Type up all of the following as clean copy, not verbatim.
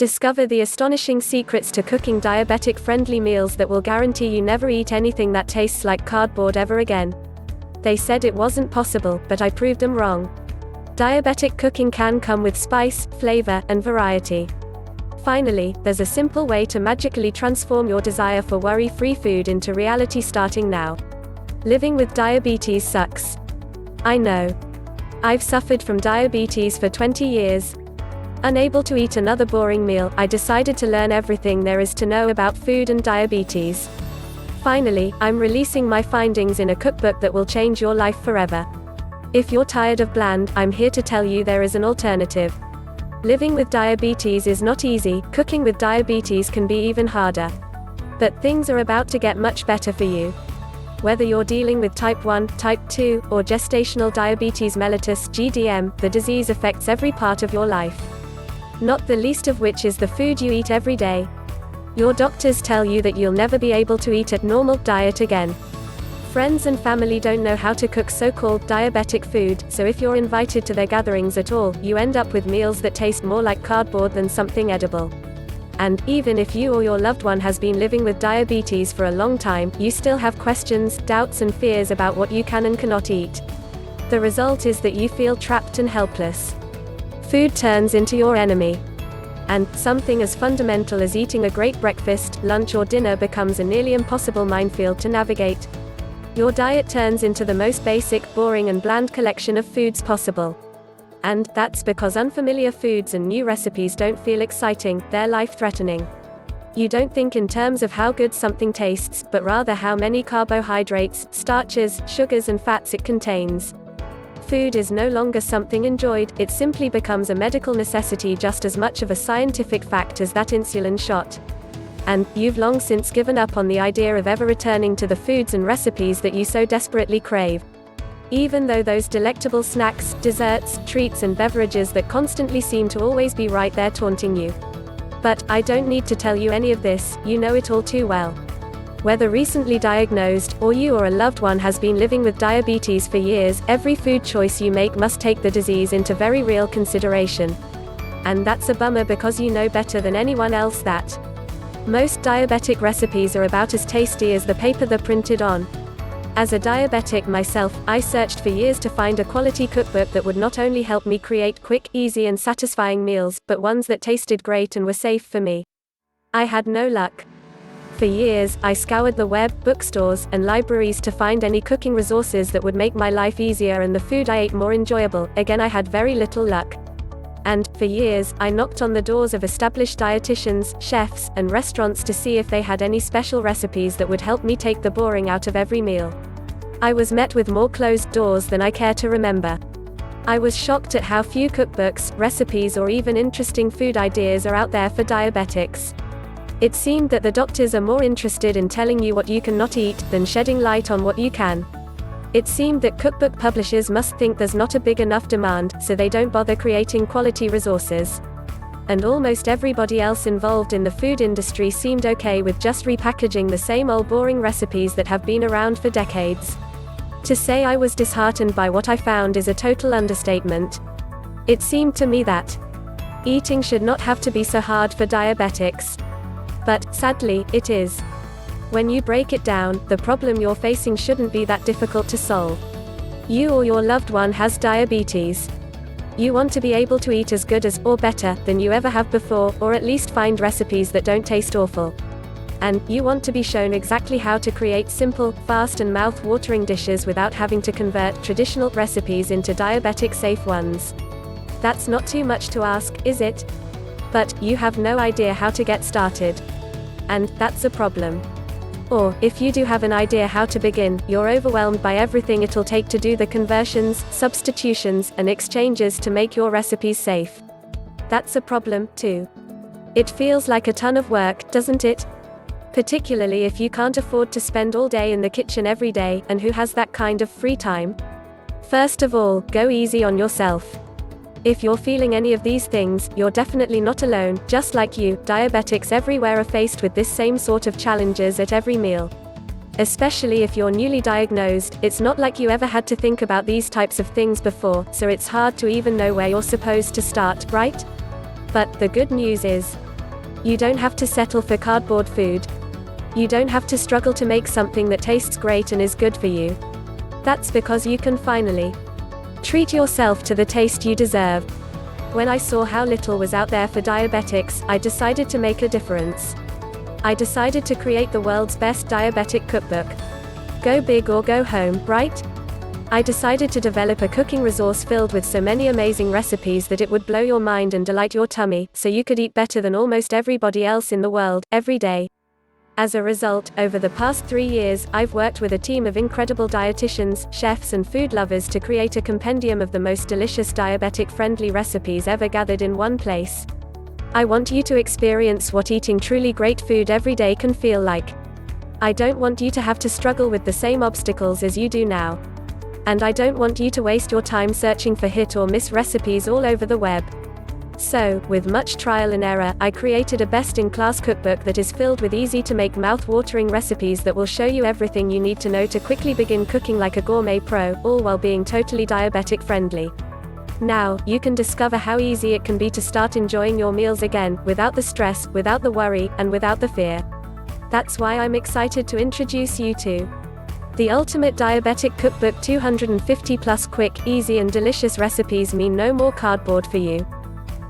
Discover the astonishing secrets to cooking diabetic-friendly meals that will guarantee you never eat anything that tastes like cardboard ever again. They said it wasn't possible, but I proved them wrong. Diabetic cooking can come with spice, flavor, and variety. Finally, there's a simple way to magically transform your desire for worry-free food into reality starting now. Living with diabetes sucks. I know. I've suffered from diabetes for 20 years. Unable to eat another boring meal, I decided to learn everything there is to know about food and diabetes. Finally, I'm releasing my findings in a cookbook that will change your life forever. If you're tired of bland, I'm here to tell you there is an alternative. Living with diabetes is not easy, cooking with diabetes can be even harder. But things are about to get much better for you. Whether you're dealing with type 1, type 2, or gestational diabetes mellitus (GDM), the disease affects every part of your life. Not the least of which is the food you eat every day. Your doctors tell you that you'll never be able to eat a normal diet again. Friends and family don't know how to cook so-called diabetic food, so if you're invited to their gatherings at all, you end up with meals that taste more like cardboard than something edible. And, even if you or your loved one has been living with diabetes for a long time, you still have questions, doubts and fears about what you can and cannot eat. The result is that you feel trapped and helpless. Food turns into your enemy. And something as fundamental as eating a great breakfast, lunch or dinner becomes a nearly impossible minefield to navigate. Your diet turns into the most basic, boring and bland collection of foods possible. And that's because unfamiliar foods and new recipes don't feel exciting, they're life-threatening. You don't think in terms of how good something tastes, but rather how many carbohydrates, starches, sugars and fats it contains. Food is no longer something enjoyed, it simply becomes a medical necessity just as much of a scientific fact as that insulin shot. And you've long since given up on the idea of ever returning to the foods and recipes that you so desperately crave. Even though those delectable snacks, desserts, treats and beverages that constantly seem to always be right there taunting you. But I don't need to tell you any of this, you know it all too well. Whether recently diagnosed, or you or a loved one has been living with diabetes for years, every food choice you make must take the disease into very real consideration. And that's a bummer because you know better than anyone else that most diabetic recipes are about as tasty as the paper they're printed on. As a diabetic myself, I searched for years to find a quality cookbook that would not only help me create quick, easy and satisfying meals, but ones that tasted great and were safe for me. I had no luck. For years, I scoured the web, bookstores, and libraries to find any cooking resources that would make my life easier and the food I ate more enjoyable. Again, I had very little luck. And, for years, I knocked on the doors of established dietitians, chefs, and restaurants to see if they had any special recipes that would help me take the boring out of every meal. I was met with more closed doors than I care to remember. I was shocked at how few cookbooks, recipes or even interesting food ideas are out there for diabetics. It seemed that the doctors are more interested in telling you what you cannot eat, than shedding light on what you can. It seemed that cookbook publishers must think there's not a big enough demand, so they don't bother creating quality resources. And almost everybody else involved in the food industry seemed okay with just repackaging the same old boring recipes that have been around for decades. To say I was disheartened by what I found is a total understatement. It seemed to me that eating should not have to be so hard for diabetics. But, sadly, it is. When you break it down, the problem you're facing shouldn't be that difficult to solve. You or your loved one has diabetes. You want to be able to eat as good as, or better, than you ever have before, or at least find recipes that don't taste awful. And, you want to be shown exactly how to create simple, fast and mouth-watering dishes without having to convert traditional recipes into diabetic-safe ones. That's not too much to ask, is it? But, you have no idea how to get started. And, that's a problem. Or, if you do have an idea how to begin, you're overwhelmed by everything it'll take to do the conversions, substitutions, and exchanges to make your recipes safe. That's a problem, too. It feels like a ton of work, doesn't it? Particularly if you can't afford to spend all day in the kitchen every day, and who has that kind of free time? First of all, go easy on yourself. If you're feeling any of these things, you're definitely not alone. Just like you, diabetics everywhere are faced with this same sort of challenges at every meal. Especially if you're newly diagnosed, it's not like you ever had to think about these types of things before, so it's hard to even know where you're supposed to start, right? But the good news is, You don't have to settle for cardboard food. You don't have to struggle to make something that tastes great and is good for you. That's because you can finally treat yourself to the taste you deserve. When I saw how little was out there for diabetics, I decided to make a difference. I decided to create the world's best diabetic cookbook. Go big or go home, right? I decided to develop a cooking resource filled with so many amazing recipes that it would blow your mind and delight your tummy, so you could eat better than almost everybody else in the world, every day. As a result, over the past 3 years, I've worked with a team of incredible dietitians, chefs and food lovers to create a compendium of the most delicious diabetic-friendly recipes ever gathered in one place. I want you to experience what eating truly great food every day can feel like. I don't want you to have to struggle with the same obstacles as you do now. And I don't want you to waste your time searching for hit or miss recipes all over the web. So, with much trial and error, I created a best-in-class cookbook that is filled with easy-to-make mouth-watering recipes that will show you everything you need to know to quickly begin cooking like a gourmet pro, all while being totally diabetic-friendly. Now, you can discover how easy it can be to start enjoying your meals again, without the stress, without the worry, and without the fear. That's why I'm excited to introduce you to the Ultimate Diabetic Cookbook. 250 plus quick, easy and delicious recipes mean no more cardboard for you.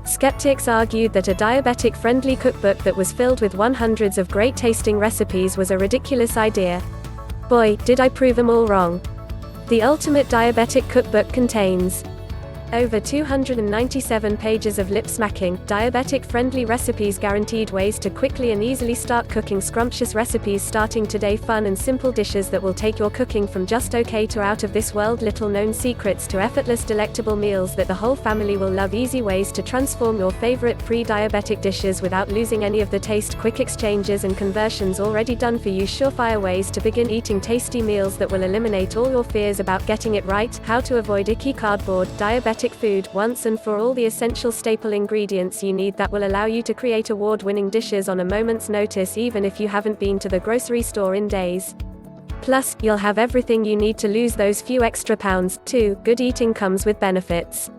Skeptics argued that a diabetic-friendly cookbook that was filled with hundreds of great-tasting recipes was a ridiculous idea. Boy, did I prove them all wrong. The Ultimate Diabetic Cookbook contains over 297 pages of lip-smacking, diabetic-friendly recipes, guaranteed ways to quickly and easily start cooking scrumptious recipes starting today, fun and simple dishes that will take your cooking from just okay to out of this world, little-known secrets to effortless delectable meals that the whole family will love, easy ways to transform your favorite pre-diabetic dishes without losing any of the taste, quick exchanges and conversions already done for you, surefire ways to begin eating tasty meals that will eliminate all your fears about getting it right, how to avoid icky cardboard, diabetic food, once and for all the essential staple ingredients you need that will allow you to create award-winning dishes on a moment's notice even if you haven't been to the grocery store in days. Plus, you'll have everything you need to lose those few extra pounds, too. Good eating comes with benefits.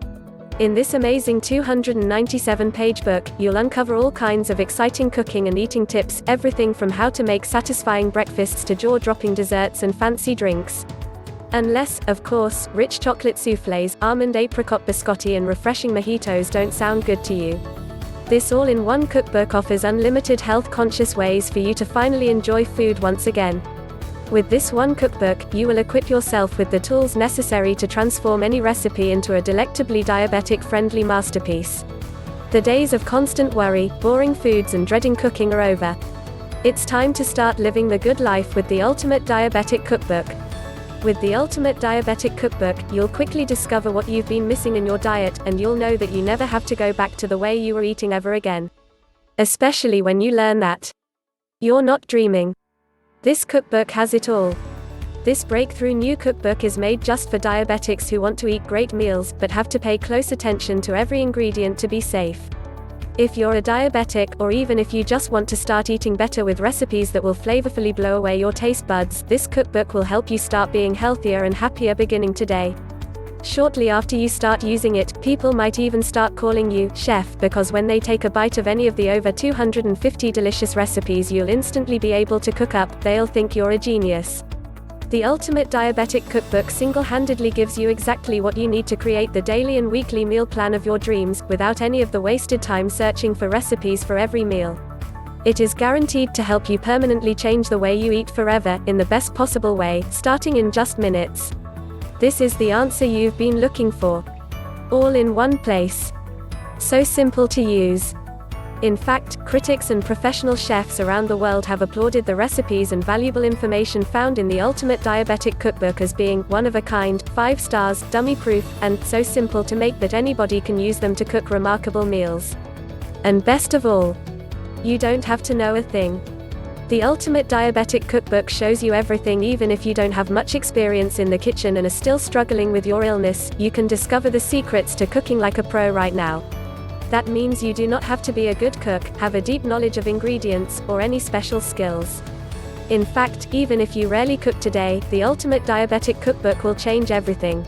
In this amazing 297-page book, you'll uncover all kinds of exciting cooking and eating tips, everything from how to make satisfying breakfasts to jaw-dropping desserts and fancy drinks. Unless, of course, rich chocolate soufflés, almond apricot biscotti and refreshing mojitos don't sound good to you. This all-in-one cookbook offers unlimited health-conscious ways for you to finally enjoy food once again. With this one cookbook, you will equip yourself with the tools necessary to transform any recipe into a delectably diabetic-friendly masterpiece. The days of constant worry, boring foods and dreading cooking are over. It's time to start living the good life with the Ultimate Diabetic Cookbook. With the Ultimate Diabetic Cookbook, you'll quickly discover what you've been missing in your diet, and you'll know that you never have to go back to the way you were eating ever again. Especially when you learn that you're not dreaming. This cookbook has it all. This breakthrough new cookbook is made just for diabetics who want to eat great meals, but have to pay close attention to every ingredient to be safe. If you're a diabetic, or even if you just want to start eating better with recipes that will flavorfully blow away your taste buds, this cookbook will help you start being healthier and happier beginning today. Shortly after you start using it, people might even start calling you chef, because when they take a bite of any of the over 250 delicious recipes you'll instantly be able to cook up, they'll think you're a genius. The Ultimate Diabetic Cookbook single-handedly gives you exactly what you need to create the daily and weekly meal plan of your dreams, without any of the wasted time searching for recipes for every meal. It is guaranteed to help you permanently change the way you eat forever, in the best possible way, starting in just minutes. This is the answer you've been looking for. All in one place. So simple to use. In fact, critics and professional chefs around the world have applauded the recipes and valuable information found in the Ultimate Diabetic Cookbook as being one of a kind, 5 stars, dummy-proof, and so simple to make that anybody can use them to cook remarkable meals. And best of all, you don't have to know a thing. The Ultimate Diabetic Cookbook shows you everything. Even if you don't have much experience in the kitchen and are still struggling with your illness, you can discover the secrets to cooking like a pro right now. That means you do not have to be a good cook, have a deep knowledge of ingredients, or any special skills. In fact, even if you rarely cook today, the Ultimate Diabetic Cookbook will change everything.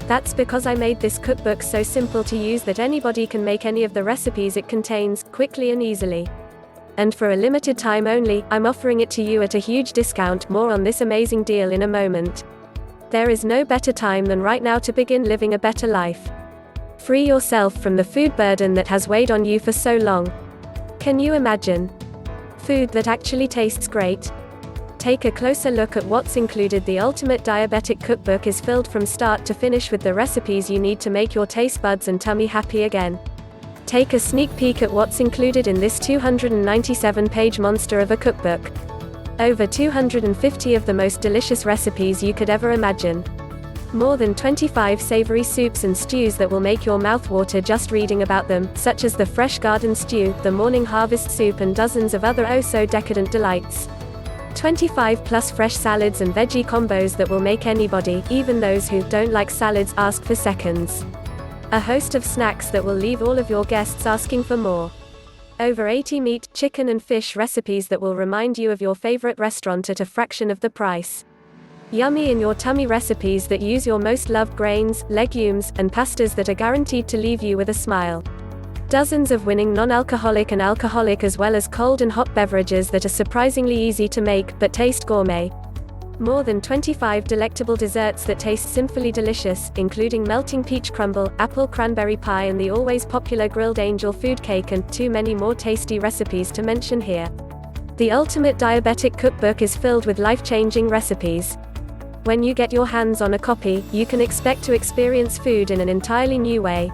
That's because I made this cookbook so simple to use that anybody can make any of the recipes it contains, quickly and easily. And for a limited time only, I'm offering it to you at a huge discount. More on this amazing deal in a moment. There is no better time than right now to begin living a better life. Free yourself from the food burden that has weighed on you for so long. Can you imagine? Food that actually tastes great? Take a closer look at what's included. The Ultimate Diabetic Cookbook is filled from start to finish with the recipes you need to make your taste buds and tummy happy again. Take a sneak peek at what's included in this 297-page monster of a cookbook. Over 250 of the most delicious recipes you could ever imagine. More than 25 savory soups and stews that will make your mouth water just reading about them, such as the Fresh Garden Stew, the Morning Harvest Soup, and dozens of other oh-so-decadent delights. 25 plus fresh salads and veggie combos that will make anybody, even those who don't like salads, ask for seconds. A host of snacks that will leave all of your guests asking for more. Over 80 meat, chicken and fish recipes that will remind you of your favorite restaurant at a fraction of the price. Yummy in your tummy recipes that use your most loved grains, legumes, and pastas that are guaranteed to leave you with a smile. Dozens of winning non-alcoholic and alcoholic as well as cold and hot beverages that are surprisingly easy to make but taste gourmet. More than 25 delectable desserts that taste sinfully delicious, including melting peach crumble, apple cranberry pie, and the always popular grilled angel food cake, and too many more tasty recipes to mention here. The Ultimate Diabetic Cookbook is filled with life-changing recipes. When you get your hands on a copy, you can expect to experience food in an entirely new way.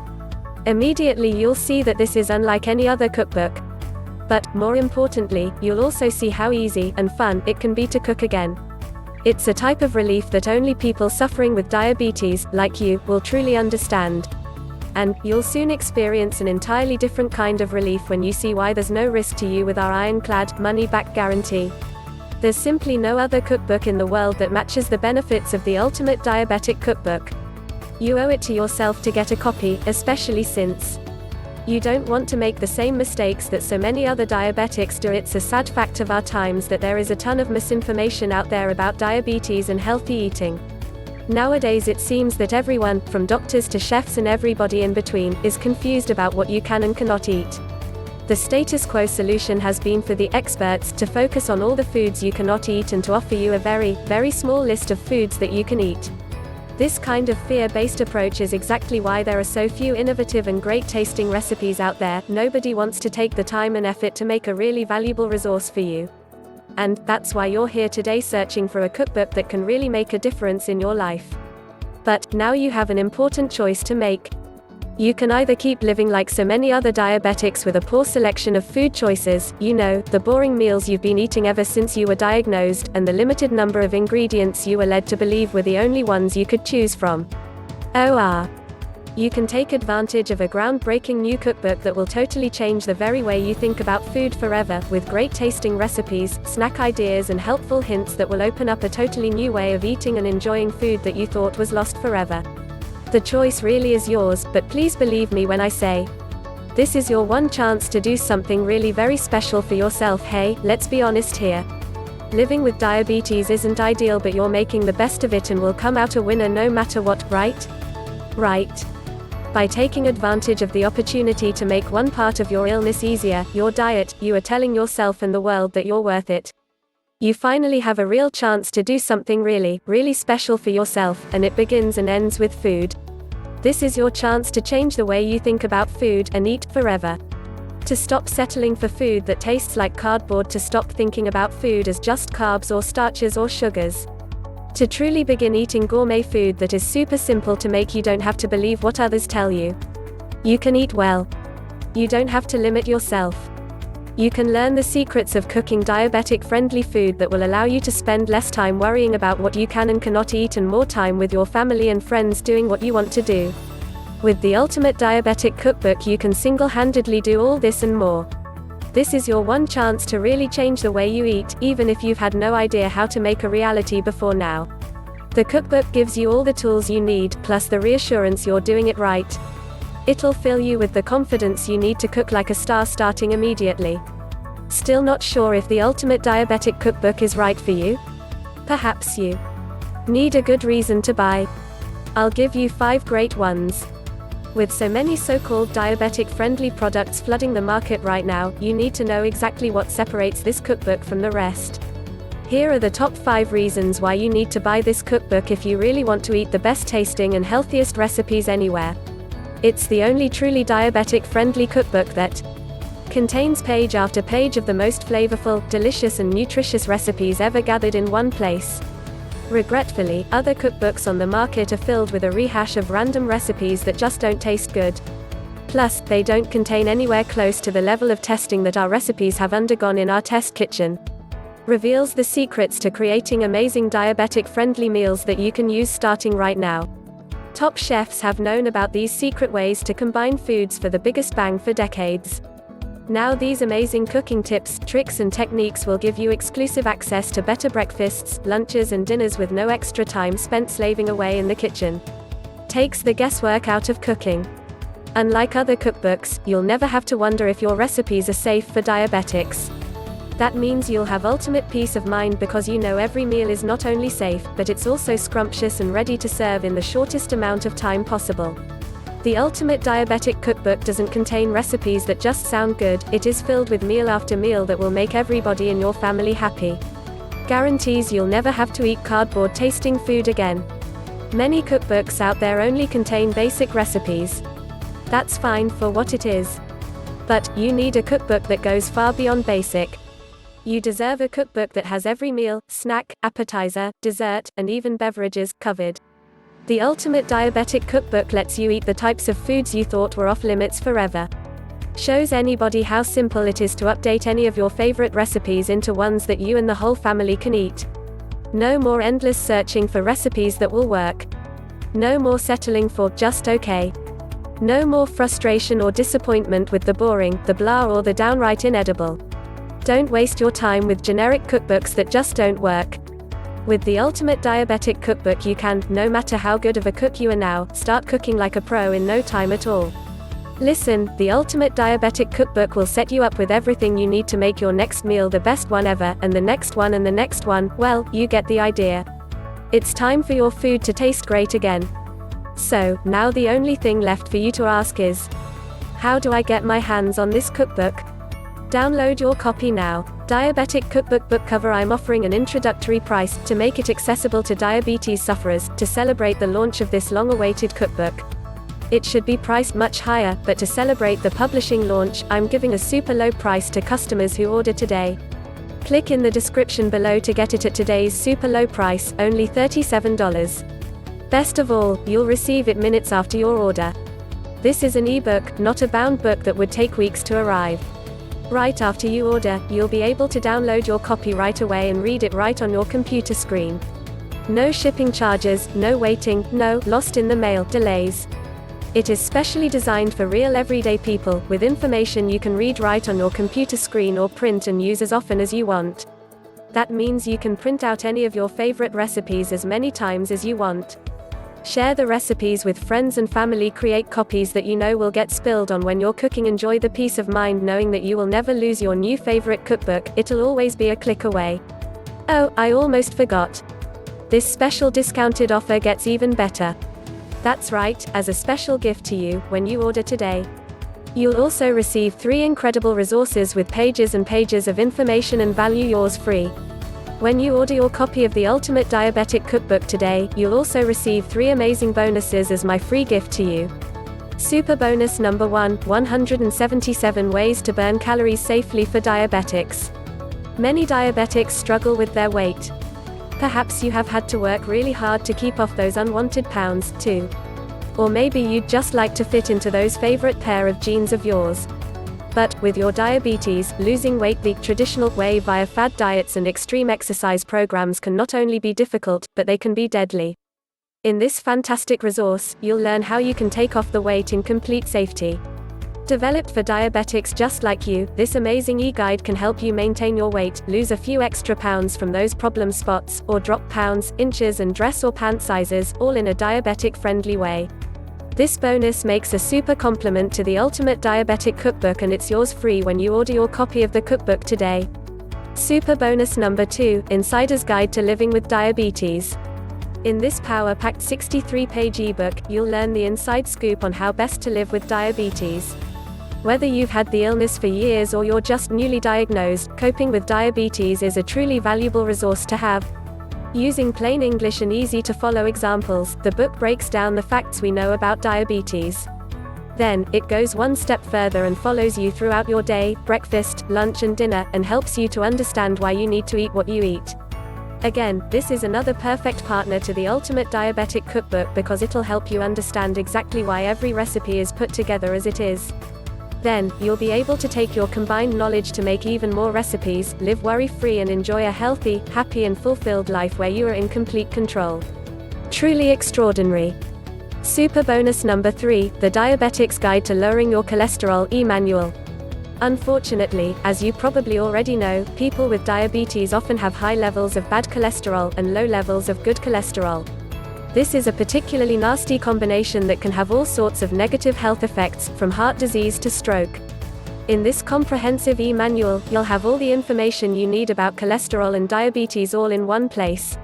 Immediately you'll see that this is unlike any other cookbook. But, more importantly, you'll also see how easy and fun it can be to cook again. It's a type of relief that only people suffering with diabetes, like you, will truly understand. And you'll soon experience an entirely different kind of relief when you see why there's no risk to you with our ironclad, money-back guarantee. There's simply no other cookbook in the world that matches the benefits of the Ultimate Diabetic Cookbook. You owe it to yourself to get a copy, especially since you don't want to make the same mistakes that so many other diabetics do. It's a sad fact of our times that there is a ton of misinformation out there about diabetes and healthy eating. Nowadays it seems that everyone, from doctors to chefs and everybody in between, is confused about what you can and cannot eat. The status quo solution has been for the experts to focus on all the foods you cannot eat and to offer you a very, very small list of foods that you can eat. This kind of fear-based approach is exactly why there are so few innovative and great-tasting recipes out there. Nobody wants to take the time and effort to make a really valuable resource for you. And that's why you're here today searching for a cookbook that can really make a difference in your life. But now you have an important choice to make. You can either keep living like so many other diabetics with a poor selection of food choices, the boring meals you've been eating ever since you were diagnosed, and the limited number of ingredients you were led to believe were the only ones you could choose from. Or you can take advantage of a groundbreaking new cookbook that will totally change the very way you think about food forever, with great tasting recipes, snack ideas, and helpful hints that will open up a totally new way of eating and enjoying food that you thought was lost forever. The choice really is yours, but please believe me when I say, this is your one chance to do something really very special for yourself. Hey, let's be honest here. Living with diabetes isn't ideal, but you're making the best of it and will come out a winner no matter what, right? Right. By taking advantage of the opportunity to make one part of your illness easier, your diet, you are telling yourself and the world that you're worth it. You finally have a real chance to do something really, really special for yourself, and it begins and ends with food. This is your chance to change the way you think about food and eat forever. To stop settling for food that tastes like cardboard, to stop thinking about food as just carbs or starches or sugars. To truly begin eating gourmet food that is super simple to make. You don't have to believe what others tell you. You can eat well. You don't have to limit yourself. You can learn the secrets of cooking diabetic-friendly food that will allow you to spend less time worrying about what you can and cannot eat and more time with your family and friends doing what you want to do. With the Ultimate Diabetic Cookbook you can single-handedly do all this and more. This is your one chance to really change the way you eat, even if you've had no idea how to make a reality before now. The cookbook gives you all the tools you need, plus the reassurance you're doing it right. It'll fill you with the confidence you need to cook like a star starting immediately. Still not sure if the Ultimate Diabetic Cookbook is right for you? Perhaps you need a good reason to buy. I'll give you 5 great ones. With so many so-called diabetic-friendly products flooding the market right now, you need to know exactly what separates this cookbook from the rest. Here are the top 5 reasons why you need to buy this cookbook if you really want to eat the best tasting and healthiest recipes anywhere. It's the only truly diabetic-friendly cookbook that contains page after page of the most flavorful, delicious and nutritious recipes ever gathered in one place. Regretfully, other cookbooks on the market are filled with a rehash of random recipes that just don't taste good. Plus, they don't contain anywhere close to the level of testing that our recipes have undergone in our test kitchen. Reveals the secrets to creating amazing diabetic-friendly meals that you can use starting right now. Top chefs have known about these secret ways to combine foods for the biggest bang for decades. Now these amazing cooking tips, tricks and techniques will give you exclusive access to better breakfasts, lunches and dinners with no extra time spent slaving away in the kitchen. Takes the guesswork out of cooking. Unlike other cookbooks, you'll never have to wonder if your recipes are safe for diabetics. That means you'll have ultimate peace of mind because you know every meal is not only safe, but it's also scrumptious and ready to serve in the shortest amount of time possible. The Ultimate Diabetic Cookbook doesn't contain recipes that just sound good, it is filled with meal after meal that will make everybody in your family happy. Guarantees you'll never have to eat cardboard tasting food again. Many cookbooks out there only contain basic recipes. That's fine for what it is. But you need a cookbook that goes far beyond basic. You deserve a cookbook that has every meal, snack, appetizer, dessert, and even beverages covered. The Ultimate Diabetic Cookbook lets you eat the types of foods you thought were off limits forever. Shows anybody how simple it is to update any of your favorite recipes into ones that you and the whole family can eat. No more endless searching for recipes that will work. No more settling for just okay. No more frustration or disappointment with the boring, the blah or the downright inedible. Don't waste your time with generic cookbooks that just don't work. With the Ultimate Diabetic Cookbook you can, no matter how good of a cook you are now, start cooking like a pro in no time at all. Listen, the Ultimate Diabetic Cookbook will set you up with everything you need to make your next meal the best one ever, and the next one and the next one, well, you get the idea. It's time for your food to taste great again. So, now the only thing left for you to ask is, how do I get my hands on this cookbook? Download your copy now. Diabetic Cookbook book cover. I'm offering an introductory price to make it accessible to diabetes sufferers to celebrate the launch of this long-awaited cookbook. It should be priced much higher, but to celebrate the publishing launch, I'm giving a super low price to customers who order today. Click in the description below to get it at today's super low price, only $37. Best of all, you'll receive it minutes after your order. This is an ebook, not a bound book that would take weeks to arrive. Right after you order, you'll be able to download your copy right away and read it right on your computer screen. No shipping charges, no waiting, no lost in the mail delays. It is specially designed for real everyday people, with information you can read right on your computer screen or print and use as often as you want. That means you can print out any of your favorite recipes as many times as you want. Share the recipes with friends and family. Create copies that you know will get spilled on when you're cooking. Enjoy the peace of mind knowing that you will never lose your new favorite cookbook, it'll always be a click away. Oh, I almost forgot. This special discounted offer gets even better. That's right, as a special gift to you, when you order today. You'll also receive 3 incredible resources with pages and pages of information and value, yours free. When you order your copy of the Ultimate Diabetic Cookbook today, you'll also receive 3 amazing bonuses as my free gift to you. Super bonus number 1, 177 ways to burn calories safely for diabetics. Many diabetics struggle with their weight. Perhaps you have had to work really hard to keep off those unwanted pounds, too. Or maybe you'd just like to fit into those favorite pair of jeans of yours. But, with your diabetes, losing weight the traditional way via fad diets and extreme exercise programs can not only be difficult, but they can be deadly. In this fantastic resource, you'll learn how you can take off the weight in complete safety. Developed for diabetics just like you, this amazing e-guide can help you maintain your weight, lose a few extra pounds from those problem spots, or drop pounds, inches and dress or pant sizes, all in a diabetic-friendly way. This bonus makes a super complement to the Ultimate Diabetic Cookbook, and it's yours free when you order your copy of the cookbook today. Super bonus number 2, Insider's Guide to Living with Diabetes. In this power-packed 63-page ebook, you'll learn the inside scoop on how best to live with diabetes. Whether you've had the illness for years or you're just newly diagnosed, coping with diabetes is a truly valuable resource to have. Using plain English and easy-to-follow examples, the book breaks down the facts we know about diabetes. Then, it goes one step further and follows you throughout your day, breakfast, lunch and dinner, and helps you to understand why you need to eat what you eat. Again, this is another perfect partner to the Ultimate Diabetic Cookbook because it'll help you understand exactly why every recipe is put together as it is. Then, you'll be able to take your combined knowledge to make even more recipes, live worry-free and enjoy a healthy, happy and fulfilled life where you are in complete control. Truly extraordinary. Super bonus number 3, The Diabetic's Guide to Lowering Your Cholesterol e-manual. Unfortunately, as you probably already know, people with diabetes often have high levels of bad cholesterol and low levels of good cholesterol. This is a particularly nasty combination that can have all sorts of negative health effects, from heart disease to stroke. In this comprehensive e-manual, you'll have all the information you need about cholesterol and diabetes all in one place.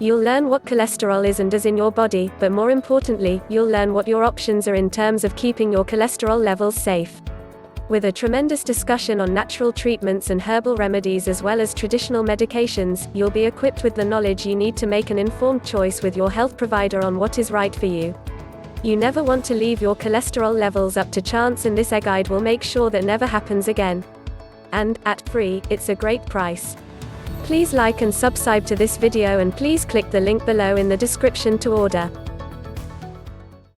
You'll learn what cholesterol is and does in your body, but more importantly, you'll learn what your options are in terms of keeping your cholesterol levels safe. With a tremendous discussion on natural treatments and herbal remedies as well as traditional medications, you'll be equipped with the knowledge you need to make an informed choice with your health provider on what is right for you. You never want to leave your cholesterol levels up to chance, and this e-guide will make sure that never happens again. And, at free, it's a great price. Please like and subscribe to this video and please click the link below in the description to order.